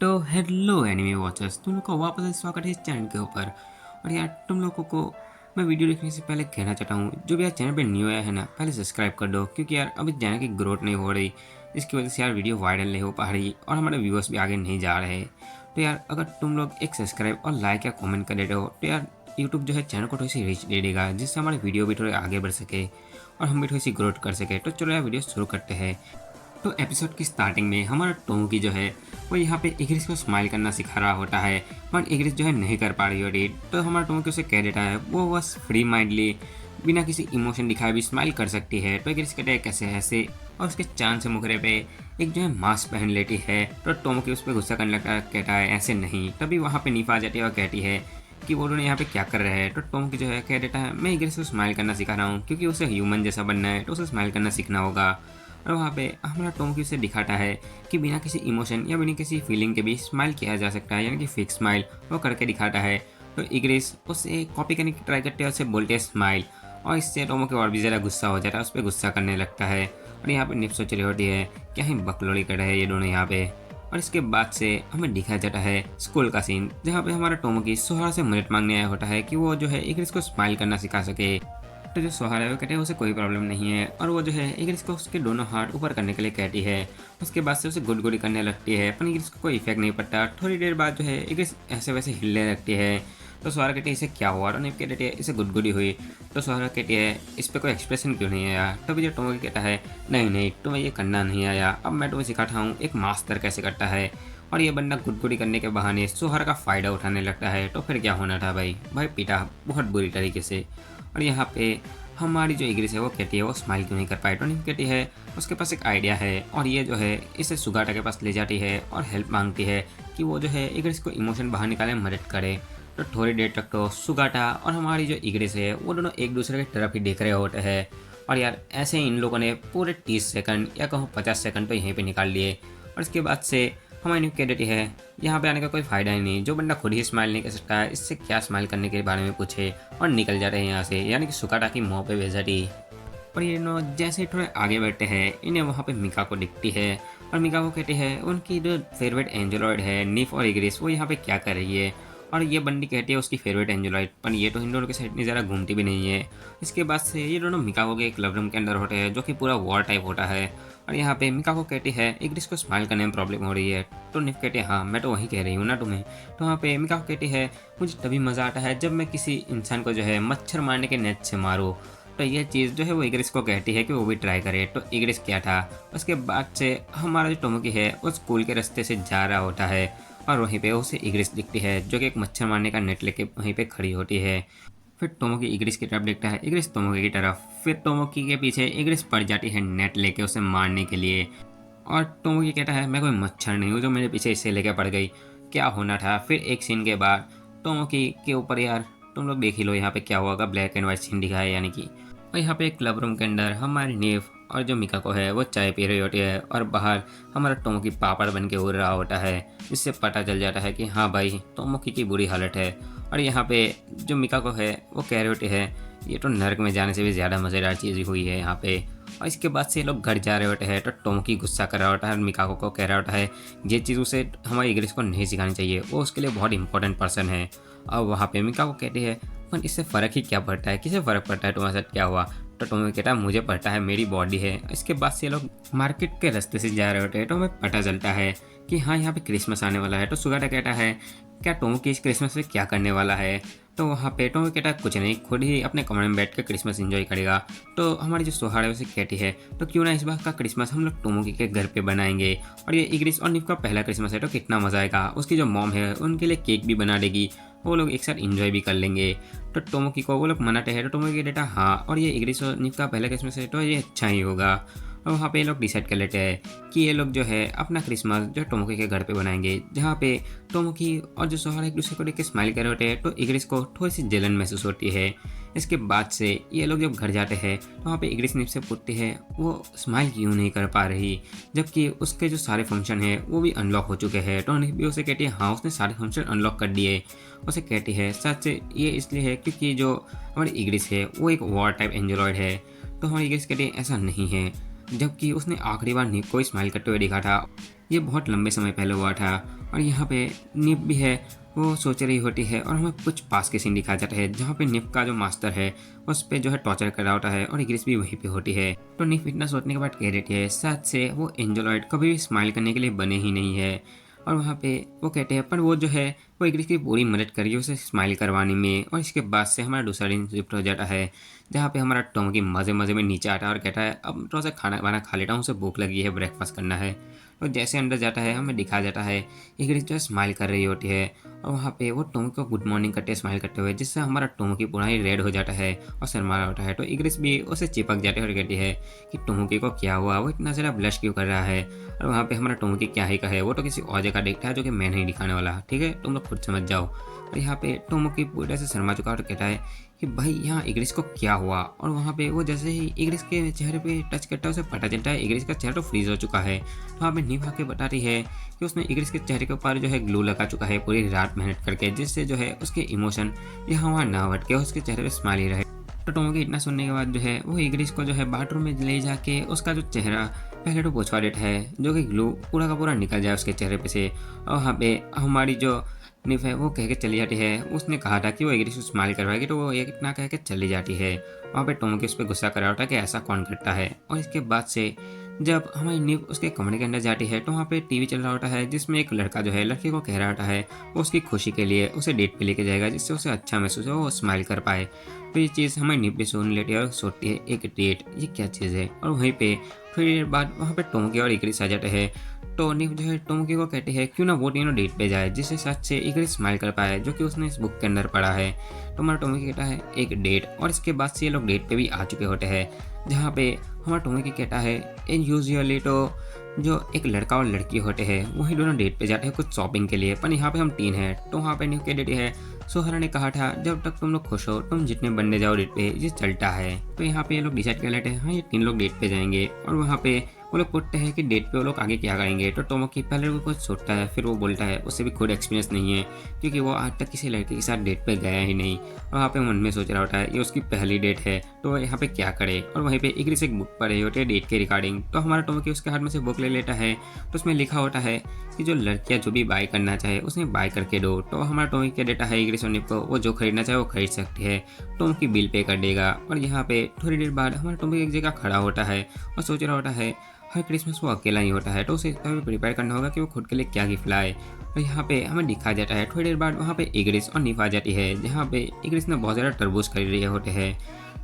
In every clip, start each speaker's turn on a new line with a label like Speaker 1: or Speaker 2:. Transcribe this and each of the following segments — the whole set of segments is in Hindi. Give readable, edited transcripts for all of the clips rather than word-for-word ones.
Speaker 1: तो हेलो एनिमे वॉचर्स, तुम लोग का वापस से स्वागत है इस चैनल के ऊपर। और यार तुम लोगों को मैं वीडियो देखने से पहले कहना चाहता हूँ, जो भी यार चैनल पे न्यू आया है ना, पहले सब्सक्राइब कर दो, क्योंकि यार अभी चैनल की ग्रोथ नहीं हो रही। इसकी वजह से यार वीडियो वायरल नहीं हो पा रही और हमारे व्यूअर्स भी आगे नहीं जा रहे। तो यार अगर तुम लोग एक सब्सक्राइब और लाइक या कॉमेंट कर देते हो तो यार यूट्यूब जो है चैनल को थोड़ी सी रीच दे देगा, जिससे हमारे वीडियो भी थोड़े आगे बढ़ सके और हम भी थोड़ी सी ग्रोथ कर सके। तो चलो यार वीडियो शुरू करते हैं। तो एपिसोड की स्टार्टिंग में हमारा टोमोकी जो है वो यहाँ पे इग्रिस को स्माइल करना सिखा रहा होता है, पर इग्रिस जो है नहीं कर पा रही होती। तो हमारा टोमोकी उसे कह देता है वो बस फ्री माइंडली बिना किसी इमोशन दिखाए भी स्माइल कर सकती है। तो इग्रिस कहते हैं कैसे ऐसे, और उसके चांद से मुखरे पे एक जो है मास्क पहन लेती है। तो टोमोकी उस पर गुस्सा करने लगता है, कहता है ऐसे नहीं। तभी वहाँ पे नीफा आ जाती है और कहती है कि वो दोनों यहाँ पे क्या कर रहे हैं। तो टोमोकी जो है कह देता है मैं इग्रिस को स्माइल करना सिखा रहा हूँ, क्योंकि उसे ह्यूमन जैसा बनना है तो उसे स्माइल करना सीखना होगा। और वहाँ पे हमारा टोमोकी उसे दिखाता है कि बिना किसी इमोशन या बिना किसी फीलिंग के भी स्माइल किया जा सकता है, यानी कि फिक्स स्माइल वो करके दिखाता है। तो इग्रिस उसे कॉपी करने की ट्राई करते हैं, उसे बोलते हैं स्माइल, और इससे टोमोकी और भी ज़्यादा गुस्सा हो जाता है, उस पर गुस्सा करने लगता है। और यहाँ पे निप सोच रही होती है क्या ही बकलोड़ी कर रहे हैं ये दोनों यहाँ पे। और इसके बाद से हमें दिखाया जाता है स्कूल का सीन, जहाँ पे हमारा टोमोकी सोहरा से मदद मांगने आया होता है कि वो जो है इग्रिस को स्माइल करना सिखा सके। तो जो सोहारा है वो कहते हैं उसे कोई प्रॉब्लम नहीं है, और वो जो है इग्रिस को उसके दोनों हाथ ऊपर करने के लिए कहती है। उसके बाद से उसे गुड़गुड़ी करने लगती है, पर इग्रिस को कोई इफेक्ट नहीं पड़ता। थोड़ी देर बाद जो है इग्रिस ऐसे वैसे हिलने लगती है। तो सोहारा कहती है इसे क्या हुआ, और निप कहती है इसे गुड़गुड़ी हुई। तो सोहारा कहती है इस पर कोई एक्सप्रेशन क्यों नहीं आया। तभी जो टोमोकी कहता है नहीं नहीं, तुम्हें ये करना नहीं आया, अब मैं तुम्हें सिखाता हूँ एक मास्टर कैसे करता है। और ये बंदा गुड़गुड़ी करने के बहाने सोहारा का फ़ायदा उठाने लगता है। तो फिर क्या होना था भाई, भाई पीटा बहुत बुरी तरीके से। और यहाँ पे हमारी जो इग्रिस है वो कहती है वो स्माइल क्यों नहीं कर पाई। टोनी कहती है उसके पास एक आइडिया है, और ये जो है इसे सुगाटा के पास ले जाती है और हेल्प मांगती है कि वो जो है इग्रिस को इमोशन बाहर निकालने में मदद करे। तो थोड़ी देर तक तो सुगाटा और हमारी जो इग्रिस है वो दोनों एक दूसरे की तरफ ही देख रहे होते हैं। और यार ऐसे ही इन लोगों ने पूरे 30 सेकंड या कहूँ 50 सेकंड तो यहीं पे निकाल लिए। और इसके बाद से हमारी कह देती है यहाँ पे आने का कोई फ़ायदा ही नहीं, जो बंदा खुद ही स्माइल नहीं कर सकता है इससे क्या स्माइल करने के बारे में पूछे। और निकल जाते हैं यहाँ से, यानी कि सुकाटा की मुँह पे बेइज्जती। और ये लोग जैसे ही थोड़े आगे बैठते हैं इन्हें वहाँ पे मिका को दिखती है, और मिका को कहती है उनकी जो फेवरेट एंजेलॉयड है निफ और इग्रिस वो यहाँ पे क्या कर रही है। और ये बंदी कहती है उसकी फेवरेट एंजेलॉयड, पर ये तो इन दोनों के साथ इतनी ज़्यादा घूमती भी नहीं है। इसके बाद से ये दोनों मिकाको के एक क्लब रूम के अंदर होते हैं, जो कि पूरा वॉर टाइप होता है। और यहाँ पे मिकाको कहती है इग्रिस को स्माइल करने में प्रॉब्लम हो रही है। तो निफ कहती है हाँ मैं तो वही कह रही हूँ ना तुम्हें। तो वहाँ पे मिकाको कहती है मुझे तभी मज़ा आता है जब मैं किसी इंसान को जो है मच्छर मारने के नेट से मारूँ। तो ये चीज़ जो है वो इग्रिस को कहती है कि वो भी ट्राई करे। तो इग्रिस क्या था, उसके बाद से हमारा जो टोमोकी है वो स्कूल के रास्ते से जा रहा होता है, और वहीं पे उसे इग्रिस दिखती है जो कि एक मच्छर मारने का नेट लेके वहीं पे खड़ी होती है। फिर टोमोकी इग्रिस की तरफ देखता है, इग्रिस टोमोकी की तरफ। फिर टोमोकी के पीछे इग्रिस पड़ जाती है नेट लेके उसे मारने के लिए। और टोमोकी कहता है मैं कोई मच्छर नहीं हूँ जो मेरे पीछे इससे लेके पड़ गई, क्या होना था। फिर एक सीन के बाद टोमोकी के ऊपर यार तुम लोग देख ही लो यहाँ पे क्या हुआ, ब्लैक एंड व्हाइट सीन दिखाया है यानी कि। और यहाँ पे एक क्लब रूम के अंदर हमारी नीफ और जो मिकाको है वो चाय पी रही होती है, और बाहर हमारा टोमोकी पापड़ बन के उड़ रहा होता है, जिससे पता चल जाता है कि हाँ भाई टोमोकी की बुरी हालत है। और यहाँ पे जो मिकाको है वो कह रही होती है ये तो नर्क में जाने से भी ज़्यादा मज़ेदार चीज़ हुई है यहाँ पे। और इसके बाद से ये लोग घर जा रहे होते हैं, तो टोमोकी गुस्सा कर रहा होता है और मिकाको को कह रहा होता है ये चीज़ उसे हमारी इग्रिस को नहीं सिखानी चाहिए, वो उसके लिए बहुत इंपॉर्टेंट पर्सन है। और वहाँ पे मिकाको कहती है पर इससे फ़र्क ही क्या पड़ता है, किसे फ़र्क पड़ता है तुम्हारे साथ क्या हुआ। तो टोमोकी कहता है मुझे पड़ता है, मेरी बॉडी है। इसके बाद से ये लोग मार्केट के रास्ते से जा रहे होते हैं, तो हमें पता चलता है कि हाँ यहाँ पे क्रिसमस आने वाला है। तो सुगाटा कहता है क्या टोमोकी इस क्रिसमस में क्या करने वाला है। तो वहाँ पे टोमोकी कहता है कुछ नहीं, खुद ही अपने कमरे में बैठ कर क्रिसमस एंजॉय करेगा। तो हमारी जो सोहारा है उसे कहती है तो क्यों ना इस बार का क्रिसमस हम लोग टोमोकी के घर पे बनाएंगे, और ये इग्रिस और निफ का पहला क्रिसमस है तो कितना मज़ा आएगा। उसकी जो मॉम है उनके लिए केक भी बना देगी, वो लोग एक साथ इंजॉय भी कर लेंगे। तो टोमोकी को वो लोग मनाते हैं, तो टोमोकी कहता हाँ और ये इग्रिस और निफ का पहला क्रिसमस है तो ये अच्छा ही होगा। और वहाँ पे ये लोग डिसाइड कर लेते हैं कि ये लोग जो है अपना क्रिसमस जो टोमोकी के घर पे बनाएंगे, जहाँ पे टोमोकी और जो सोहारा एक दूसरे को देख के स्माइल कर रहे होते हैं। तो इग्रिस को थोड़ी सी जलन महसूस होती है। इसके बाद से ये लोग जब घर जाते हैं तो वहाँ पे इग्रिस निप से पूछती है वो स्माइल क्यों नहीं कर पा रही, जबकि उसके जो सारे फंक्शन है वो भी अनलॉक हो चुके हैं। तो निप भी उसे कहती है हाँ उसने सारे फंक्शन अनलॉक कर दिए। उसे कहती है सच ये इसलिए है क्योंकि जो हमारी इग्रिस है वो एक वॉर टाइप एंजेलॉयड है। तो हमारी इग्रिस कहती है ऐसा नहीं है, जबकि उसने आखिरी बार निप को स्माइल करते हुए देखा था। ये बहुत लंबे समय पहले हुआ था। और यहाँ पे निप भी है, वो सोच रही होती है और हमें कुछ पास के सीन दिखाया जाता है जहाँ पे निप का जो मास्टर है उस पे जो है टॉर्चर कर रहा होता है और इग्रिस भी वहीं पे होती है। तो निप इतना सोचने के बाद कह देती है शायद से वो एंजेलॉइड कभी भी स्माइल करने के लिए बने ही नहीं है। और वहाँ पे वो कहते हैं पर वो जो है वो इग्रिस की पूरी मदद करिए उसे स्माइल करवाने में। और इसके बाद से हमारा दूसरा दिन शिफ्ट हो जाता है जहाँ पे हमारा टोमोकी मज़े मज़े में नीचे आता है और कहता है अब थोड़ा सा खाना वाना खा लेता हूँ, उसे भूख लगी है, ब्रेकफास्ट करना है। तो जैसे अंदर जाता है हमें दिखाया जाता है इग्रिस जो है स्माइल कर रही होती है और वहाँ पे वो टोमोकी को गुड मॉर्निंग करते स्माइल करते हुए, जिससे हमारा टोमोकी पूरा ही रेड हो जाता है और शर्मा रहा होता है। तो इग्रिस भी उसे चिपक जाते हैं और कहती है कि टोमोकी को क्या हुआ, वो इतना ज़्यादा ब्लश क्यों कर रहा है। और वहाँ पे हमारा टोमोकी क्या ही कहे, वो तो किसी और जगह देखता है जो कि मैं नहीं दिखाने वाला, ठीक है तुम लोग खुद समझ जाओ। और यहाँ पे टोमोकी पूरे से शर्मा चुका और कहता है कि भाई यहाँ इग्रिस को क्या हुआ। और वहाँ पे वो जैसे ही इग्रिस के चेहरे पे टच करता है उसे पता चलता है इग्रिस का चेहरा तो फ्रीज हो चुका है। तो वहाँ पे निभा के बताती है कि उसने इग्रिस के चेहरे के ऊपर जो है ग्लू लगा चुका है पूरी रात मेहनत करके, जिससे जो है उसके इमोशन यहाँ वहाँ ना भटके, उसके चेहरे पे स्माइल ही रहे। तो टोमोकी इतना सुनने के बाद जो है वो इग्रिस को जो है बाथरूम में ले जाके उसका जो चेहरा पहले तो पोंछवा देता है जो कि ग्लू पूरा का पूरा निकल जाए उसके चेहरे पे से। और वहाँ पे हमारी जो निफ है वो कह के चली जाती है, उसने कहा था कि वो इग्रिस को स्माइल करवाएगी तो वो एक इतना कह के चली जाती है। वहाँ पे टोमोकी उस पर गुस्सा कर रहा होता है कि ऐसा कौन करता है। और इसके बाद से जब हमारी निफ उसके कमरे के अंदर जाती है तो वहाँ पे टीवी चल रहा होता है जिसमें एक लड़का जो है लड़के को कह रहा होता है वो उसकी खुशी के लिए उसे डेट पे लेके जाएगा जिससे उसे अच्छा महसूस हो, वो स्माइल कर पाए। तो ये चीज़ हमारी निफ भी सुन लेती है और सोचती है एक डेट, ये क्या चीज़ है। और वहीं पे थोड़ी देर बाद वहाँ पे टोमोकी और इग्रिस आ जाते हैं। तो निफ जो है टोमोकी को कहते हैं क्यों ना वो तीनों डेट पे जाए जिससे सच से इग्रिस स्माइल कर पाए, जो कि उसने इस बुक के अंदर पढ़ा है। तो हमारा टोमोकी कहता है एक डेट। और इसके बाद से ये लोग डेट पे भी आ चुके होते हैं जहाँ पे हमारा टोमोकी कहता है इन यूजुअली तो जो एक लड़का और लड़की होते हैं वही दोनों डेट पे जाते हैं कुछ शॉपिंग के लिए, पर यहाँ पे हम तीन हैं। तो वहाँ पे निफ कह देती है सोहरा ने कहा था जब तक तुम लोग खुश हो तुम जितने बनने जाओ डेट पे ये चलता है। तो यहाँ पे ये लोग डिसाइड कर लेते हैं हाँ ये तीन लोग डेट पे जाएंगे। और वहाँ पे वो लोग पूछते हैं कि डेट पे वो लोग आगे क्या करेंगे। तो टोमोकी पहले वो कुछ सोचता है फिर वो बोलता है उससे भी खुद एक्सपीरियंस नहीं है क्योंकि वो आज तक किसी लड़के के साथ डेट पे गया ही नहीं। और वहाँ पे मन में सोच रहा होता है ये उसकी पहली डेट है तो वो यहाँ पे क्या करे। और वहीं पे इग्रिस एक बुक पढ़ रही होती है डेट के रिगार्डिंग। तो हमारा टोमोकी उसके हाथ में से बुक ले लेता है तो उसमें लिखा होता है कि जो लड़कियाँ जो भी बाय करना चाहे उसने बाय करके दो। तो हमारा टोमोकी कह देता है इग्रिस और निप को वो जो खरीदना चाहे वो खरीद सकती है, टोमोकी बिल पे कर देगा। और यहाँ पे थोड़ी देर बाद हमारा टोमोकी एक जगह खड़ा होता है और सोच रहा होता है हर क्रिसमस वो अकेला ही होता है तो उसे इसका भी प्रिपेयर करना होगा कि वो खुद के लिए क्या गिफ्ट लाए। और यहाँ पे हमें दिखाया जाता है थोड़ी देर बाद वहाँ पे इग्रिस और निफ आ जाती है जहाँ पे इग्रिस ने बहुत ज़्यादा तरबूज खरीद रहे होते हैं।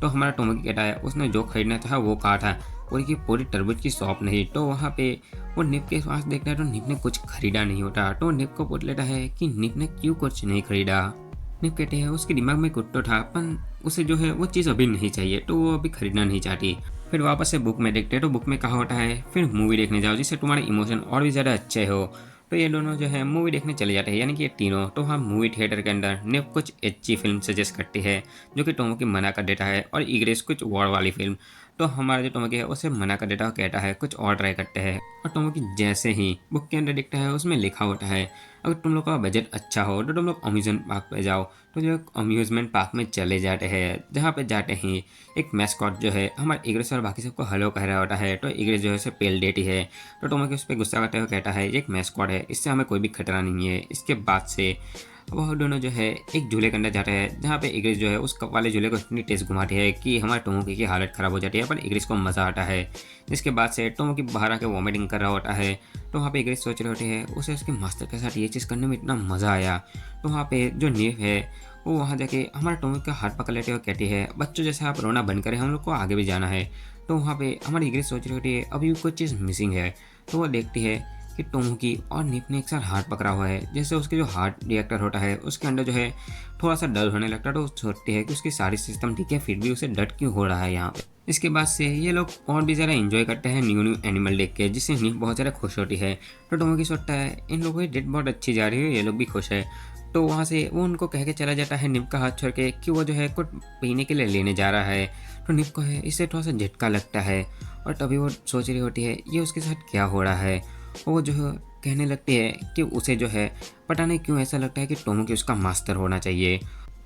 Speaker 1: तो हमारा टोमोकी कहता है उसने जो खरीदना चाहा वो कहा था, पूरी की पूरी तरबूज की शॉप नहीं। तो वहाँ पे वो निप के पास देखता है तो निप ने कुछ खरीदा नहीं होता। तो निप को पूछ लेता है कि निप ने क्यों कुछ नहीं खरीदा। निप कहते हैं उसके दिमाग में कुछ तो था पर उसे जो है वो चीज़ अभी नहीं चाहिए तो वो अभी खरीदना नहीं चाहती। फिर वापस से बुक में देखते हैं तो बुक में कहा होता है फिर मूवी देखने जाओ जिससे तुम्हारे इमोशन और भी ज़्यादा अच्छे हो। तो ये दोनों जो है मूवी देखने चले जाते हैं यानी कि ये तीनों। तो हाँ मूवी थिएटर के अंदर निप कुछ अच्छी फिल्म सजेस्ट करती है जो कि टोमोकी मना कर देता है और इग्रिस कुछ वॉर वाली फिल्म। तो हमारा जो टोमोकी है उसे मना कर देता है और कहता है कुछ और ट्राई करते हैं। और टोमोकी जैसे ही बुक के अंदर देखता है उसमें लिखा होता है अगर तुम लोग का बजट अच्छा हो तो तुम लोग अम्यूजमेंट पार्क पे जाओ। तो जो अम्यूजमेंट पार्क में चले जाते हैं जहाँ पे जाते ही एक मैस्कॉट जो है हमारे इग्रिस और बाकी सबको हेलो कह रहा होता है। तो इग्रिस जो है उसे पेल देती है। तो टोमोकी उस पर गुस्सा करते हुए कहता है ये एक मैस्कॉट है, इससे हमें कोई भी खतरा नहीं है। इसके बाद से वह दोनों जो है एक झूले के अंदर जाते हैं जहाँ पे इग्रिस जो है उस कप वाले झूले को इतनी तेज घुमाती है कि हमारे टोमोकी की हालत ख़राब हो जाती है पर इग्रिस को मज़ा आता है। जिसके बाद से टोमोकी बाहर आके वॉमिटिंग कर रहा होता है। तो वहाँ पे इग्रिस सोच रहे होते हैं उसे उसके मास्टर के साथ ये चीज़ करने में इतना मज़ा आया। तो वहाँ पे जो निफ है वो वहाँ जाके हमारे टोमोकी का हाथ पकड़ लेते हुए कहती है बच्चों जैसे आप रोना बंद करें, हम लोग को आगे भी जाना है। तो वहाँ पे हमारी इग्रिस सोच रही होती है अभी भी कुछ चीज़ मिसिंग है। तो वो देखती है कि टोमोकी और निप ने एक साथ हाथ पकड़ा हुआ है, जैसे उसके जो हार्ट रिएक्टर होता है उसके अंदर जो है थोड़ा सा डर होने लगता है। तो सोचती है कि उसकी सारी सिस्टम ठीक है फिर भी उसे डर क्यों हो रहा है यहाँ पे। इसके बाद से ये लोग और भी ज़्यादा एंजॉय करते हैं न्यू न्यू एनिमल देख के, जिससे निप बहुत ज़्यादा खुश होती है। तो टोमोकी सोचता है इन लोगों की डेट बहुत अच्छी जा रही है, ये लोग भी खुश है। तो वहाँ से वो उनको कह के चला जाता है निप का हाथ छोड़ के कि वो जो है कुछ पीने के लिए लेने जा रहा है। तो निप को है इससे थोड़ा सा झटका लगता है और तभी वो सोच रही होती है ये उसके साथ क्या हो रहा है। वो जो है कहने लगती है कि उसे जो है पता नहीं क्यों ऐसा लगता है कि टोमोकी उसका मास्टर होना चाहिए।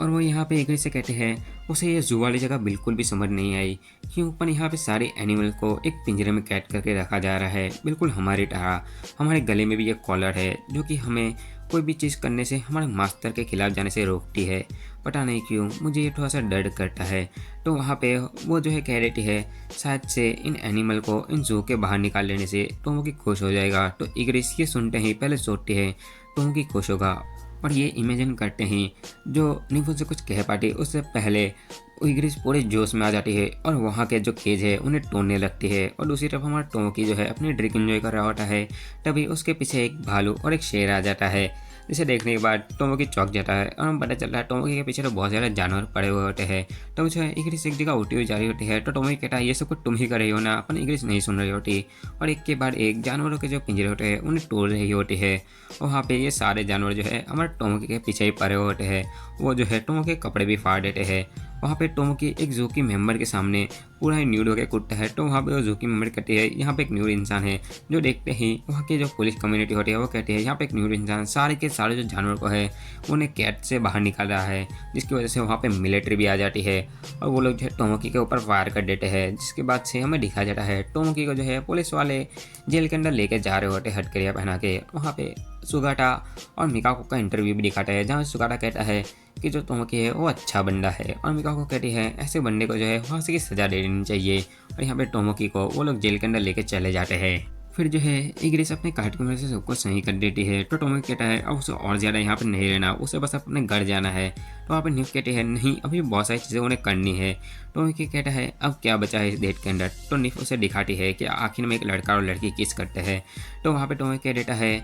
Speaker 1: और वो यहाँ पे एक से कहते हैं उसे ये जू वाली जगह बिल्कुल भी समझ नहीं आई, क्यों पर यहाँ पे सारे एनिमल को एक पिंजरे में कैद करके रखा जा रहा है, बिल्कुल हमारी तरह। हमारे गले में भी एक कॉलर है जो कि हमें कोई भी चीज़ करने से, हमारे मास्टर के खिलाफ जाने से रोकती है। पता नहीं क्यों मुझे ये थोड़ा सा डर करता है। तो वहाँ पे वो जो है कह रही है शायद से इन एनिमल को इन जू के बाहर निकाल लेने से टोमोकी खुश हो जाएगा। तो इग्रिस ये सुनते ही पहले सोचती है टोमोकी खुश होगा, और ये इमेजिन करते हैं जो निफू से कुछ कह पाती उससे पहले इग्रिस पूरे जोश में आ जाती है और वहाँ के जो केज है उन्हें तोड़ने लगती है। और दूसरी तरफ हमारा टोमोकी जो है अपनी ड्रिंक एंजॉय कर रहा होता है, तभी उसके पीछे एक भालू और एक शेर आ जाता है, जिसे देखने के बाद टोमोकी चौंक जाता है और हमें पता चलता है टोमोकी के पीछे तो बहुत सारे जानवर पड़े हुए होते हैं। तो जो है इग्रिस एक जगह उठी हुई जा रही होती है, तो टोमोकी कहता है ये सब कुछ तुम ही कर रही हो ना, अपन इग्रिस नहीं सुन रही होती। और एक के बाद एक जानवरों के जो पिंजरे होते हैं उन्हें तोड़ रही होती है। वहाँ पे ये सारे जानवर जो है हमारे टोमोकी के पीछे ही पड़े हुए होते हैं। वो जो है टोमोकी के कपड़े भी फाड़ देते हैं। वहाँ पे टोमोकी एक जू की मेंबर के सामने पूरा ही न्यूड होकर कूदता है। तो वहाँ पे वो जू की मेंबर कहती है यहाँ पे एक न्यूड इंसान है, जो देखते ही वहाँ की जो पुलिस कम्युनिटी होती है वो कहती है यहाँ पे एक न्यूड इंसान सारे के सारे जो जानवर को है उन्हें कैद से बाहर निकाल रहा है, जिसकी वजह से वहाँ पे मिलिट्री भी आ जाती है और वो लोग जो है टोमोकी के ऊपर फायर कर देते हैं। जिसके बाद से हमें दिखाया जाता है टोमोकी को जो है पुलिस वाले जेल के अंदर लेके जा रहे होते हथकड़ियाँ पहना के। वहाँ पे सुगाटा और मिकाको का इंटरव्यू भी दिखाता है, जहाँ सुगाटा कहता है कि जो टोमोकी है वो अच्छा बंदा है, और मिकाको कहती है ऐसे बंदे को जो है फांसी की सज़ा दे देनी चाहिए। और यहाँ पे टोमोकी को वो लोग जेल के अंदर लेके चले जाते हैं। फिर जो है इग्रिस अपने कार्ड की मदद से सबको सही कर देती है। तो टोमोकी कहता है अब उसे और ज़्यादा यहाँ पर नहीं रहना, उसे बस अपने घर जाना है। तो वहाँ पर निफ कहती है नहीं अभी बहुत सारी चीज़ें उन्हें करनी है। टोमोकी कहता है अब क्या बचा है इस डेट के अंदर। तो निफ उसे दिखाती है कि आखिर में एक लड़का और लड़की किस करते हैं। तो वहाँ पर टोमोकी कह देता है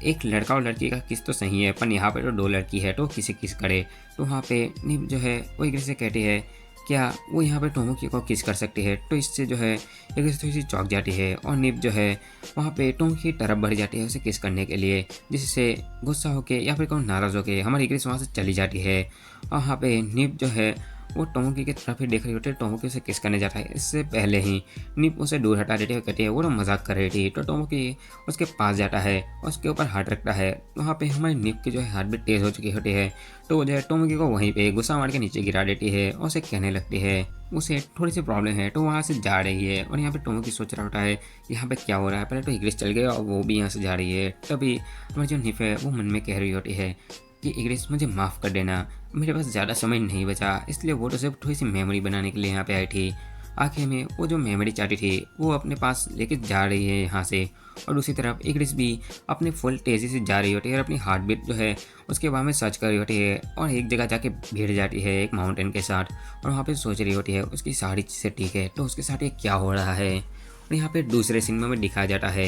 Speaker 1: एक लड़का और लड़की का किस तो सही है, पर यहाँ पे तो दो लड़की है तो किसे किस करे। तो वहाँ पे निप जो है वो इग्रिस से कहती है क्या वो यहाँ पे टोमोकी को किस कर सकती है। तो इससे जो है इग्रिस थोड़ी सी चौंक जाती है और निप जो है वहाँ पे टोमोकी की तरफ बढ़ जाती है उसे किस करने के लिए, जिससे गुस्सा होके या फिर कौन नाराज़ होके हमारी इग्रिस वहाँ से चली जाती है। और वहाँ पे निप जो है वो टोमोकी की तरफ ही देख रही होती है, टोमोकी उसे किस करने जाता है। इससे पहले ही निप उसे दूर हटा देती है, कहती है वो तो मजाक कर रही थी। तो टोमोकी उसके पास जाता है और उसके ऊपर हाथ रखता है। वहाँ पे हमारी निप की जो है हाथ भी तेज़ हो चुकी होती है। तो वो जो है टोमोकी को वहीं पे गुस्सा मार के नीचे गिरा देती है और उसे कहने लगती है उसे थोड़ी सी प्रॉब्लम है तो वहाँ से जा रही है। और यहाँ पे टोमोकी सोच रहा होता है यहाँ पे क्या हो रहा है, पहले तो इग्रिस चल गया और वो भी यहाँ से जा रही है। तभी हमारी जो निप है वो मन में कह रही होती है कि इग्रिस मुझे माफ़ कर देना, मेरे पास ज़्यादा समय नहीं बचा, इसलिए वो तो सिर्फ थोड़ी सी मेमोरी बनाने के लिए यहाँ पे आई थी। आखिर में वो जो मेमोरी चाहती थी वो अपने पास लेके जा रही है यहाँ से। और दूसरी तरफ इग्रिस भी अपने फुल तेज़ी से जा रही होती है और अपनी हार्ट बीट जो है उसके बारे में सर्च कर रही होती है और एक जगह जाके भिड़ जाती है एक माउंटेन के साथ। और वहाँ पे सोच रही होती है उसकी सारी चीज़ें ठीक है तो उसके साथ ये क्या हो रहा है। और यहाँ पे दूसरे सिनेमा में दिखाया जाता है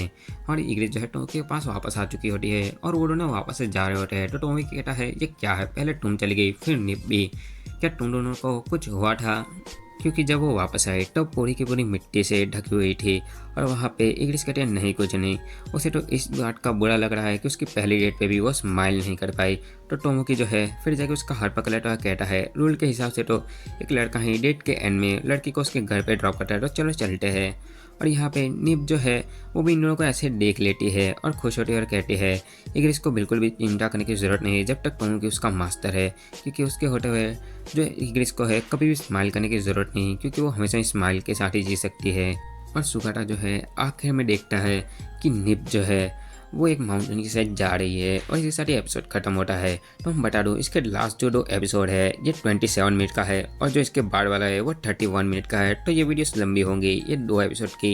Speaker 1: और इग्रिस जो है टोमोकी के पास वापस आ चुकी होती है और वो दोनों वापस से जा रहे होते हैं। तो टोमोकी कहता है ये क्या है, पहले तुम चली गई फिर निप भी, क्या तुम दोनों को कुछ हुआ था। क्योंकि जब वो वापस आए तब पूरी की पूरी मिट्टी से ढकी हुई थी। और वहाँ पे इग्रिस कहते हैं नहीं कुछ नहीं, उसे तो इस बात का बुरा लग रहा है कि उसकी पहली डेट पे भी वो स्माइल नहीं कर पाई। तो टोमोकी जो है फिर जाके उसका हाथ पकड़ लेता है, कहता है रूल के हिसाब से तो एक लड़का ही डेट के एंड में लड़की को उसके घर पे ड्रॉप करता है, तो चलो चलते हैं। और यहाँ पे निप जो है वो भी इन दोनों को ऐसे देख लेती है और खुश होती है और कहती है इग्रिस को बिल्कुल भी चिंता करने की ज़रूरत नहीं है जब तक टोमोकी उसका मास्टर है, क्योंकि उसके होते हुए जो इग्रिस को है कभी भी स्माइल करने की ज़रूरत नहीं, क्योंकि वो हमेशा स्माइल के साथ ही जी सकती है। और सुगाटा जो है आखिर में देखता है कि निप जो है वो एक माउंटेन की साइड जा रही है और इसी साथ एपिसोड खत्म होता है। तो हम बता दूँ इसके लास्ट जो 2 एपिसोड है ये 27 मिनट का है और जो इसके बाद वाला है वो 31 मिनट का है। तो ये वीडियोस लंबी होंगी, ये 2 एपिसोड की